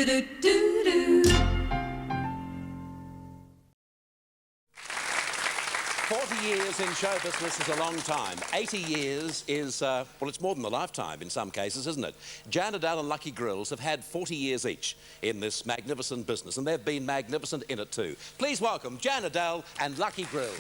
Do-do-do-do-do. 40 years in show business is a long time. 80 years is, well, it's more than a lifetime in some cases, isn't it? Jan, Adele and Lucky Grills have had 40 years each in this magnificent business, and they've been magnificent in it too. Please welcome Jan, Adele and Lucky Grills.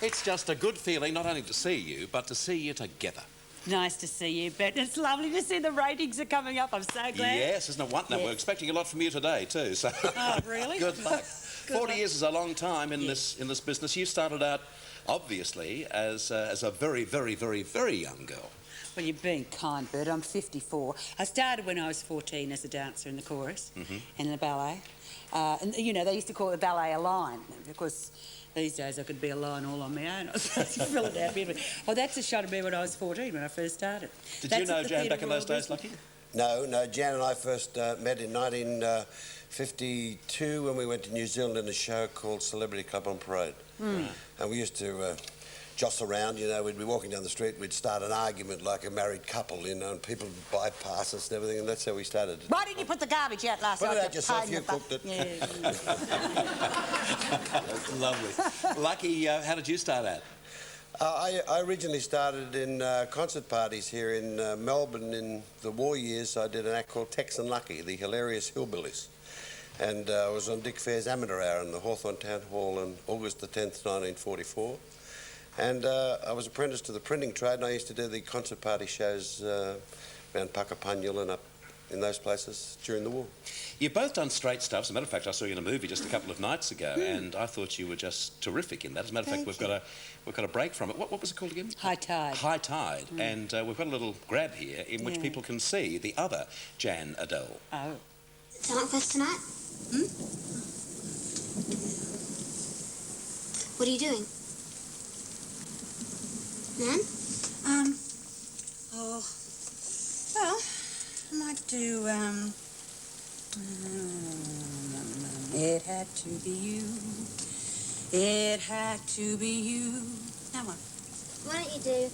It's just a good feeling not only to see you, but to see you together. Nice to see you, Bert. It's lovely to see the ratings are coming up. I'm so glad. Yes, isn't it wonderful? Yes. We're expecting a lot from you today too. So. Oh, really? Good luck. 40 luck. years is a long time in this business. You started out, obviously, as a very, very, very, very young girl. Well, you're being kind, Bert. I'm 54. I started when I was 14 as a dancer in the chorus and the ballet. And, you know, they used to call the ballet a line because these days I could be a line all on my own. I was supposed to fill it out beautifully. Oh, that's a shot of me when I was 14, when I first started. Did you know Jan back in those days, Lucky? No, Jan and I first met in 1952 when we went to New Zealand in a show called Celebrity Club on Parade. And we used to jostle around, you know, we'd be walking down the street, we'd start an argument like a married couple, you know, and people would bypass us and everything, and that's how we started. Why didn't you put the garbage out last night? Put it out yourself, you cooked it. Yeah. That's lovely. Lucky, how did you start out? I originally started in concert parties here in Melbourne in the war years. I did an act called Tex and Lucky, the hilarious hillbillies. And I was on Dick Fair's Amateur Hour in the Hawthorn Town Hall on August the 10th, 1944. And I was apprenticed to the printing trade, and I used to do the concert party shows around Puckapunyal and up in those places during the war. You've both done straight stuff. As a matter of fact, I saw you in a movie just a couple of nights ago, and I thought you were just terrific in that. As a matter of fact, we've got a break from it. What was it called again? High Tide. High Tide. And we've got a little grab here in which people can see the other Jan Adele. Oh. Talent class tonight? What are you doing? Nan? Oh, well, I might do, it had to be you, it had to be you. That one. Why don't you do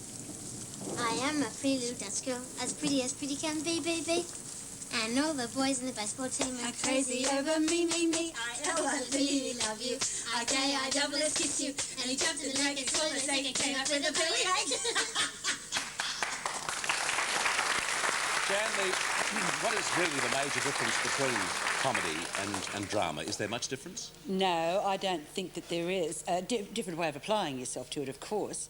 I am a pretty little Dutch girl, as pretty can be, baby. And all the boys in the baseball team are crazy over me. I really love you. I double kiss you. And he jumped in the lake and swallowed his egg and came up with a bellyache. Jan, what is really the major difference between comedy and drama? Is there much difference? No, I don't think that there is. A different way of applying yourself to it, of course.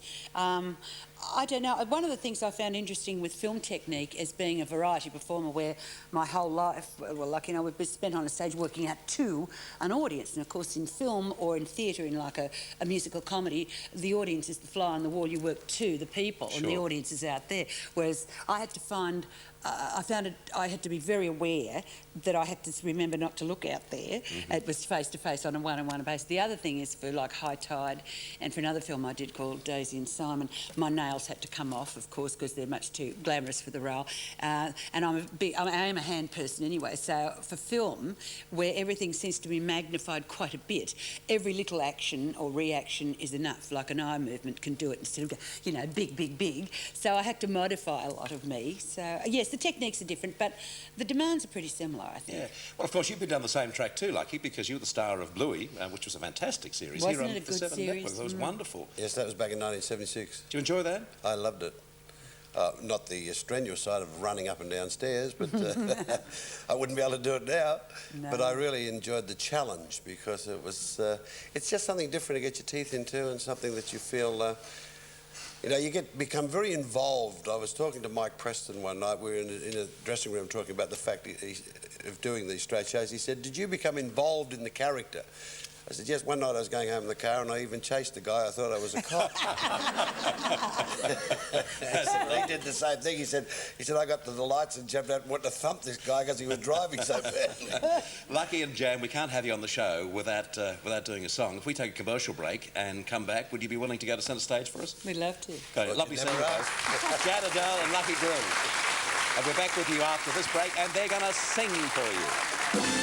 I don't know. One of the things I found interesting with film technique as being a variety performer where my whole life, well, like, you know, we've been spent on a stage working out to an audience. And, of course, in film or in theatre, in like a musical comedy, the audience is the fly on the wall. You work to the people and the audience is out there. Whereas I had to find... I had to be very aware that I had to remember not to look out there. It was face-to-face on a one-on-one basis. The other thing is for like High Tide and for another film I did called Daisy and Simon, my nails had to come off, of course, because they're much too glamorous for the role. And I am a hand person anyway, so for film, where everything seems to be magnified quite a bit, every little action or reaction is enough. Like an eye movement can do it instead of, you know, big, big, big. So I had to modify a lot of me. So, yes, the techniques are different, but the demands are pretty similar, I think. Yeah. Well, of course, you've been down the same track too, Lucky, because you were the star of Bluey, which was a fantastic series. Wasn't here it on a the good Seven series? Network. It was wonderful. Yes, that was back in 1976. Do you enjoy that? I loved it. Not the strenuous side of running up and down stairs, but I wouldn't be able to do it now. No. But I really enjoyed the challenge because it was, it's just something different to get your teeth into and something that you feel, you know, you become very involved. I was talking to Mike Preston one night. We were in a dressing room talking about the fact of doing these straight shows. He said, "Did you become involved in the character?" I said, "Yes, one night I was going home in the car and I even chased the guy. I thought I was a cop." He did the same thing. He said, "I got to the lights and jumped out and wanted to thump this guy because he was driving so badly." Lucky and Jan, we can't have you on the show without doing a song. If we take a commercial break and come back, would you be willing to go to centre stage for us? We'd love to. Okay, lovely seeing you guys. Jan, Adele and Lucky Grills. And we're back with you after this break, and they're going to sing for you.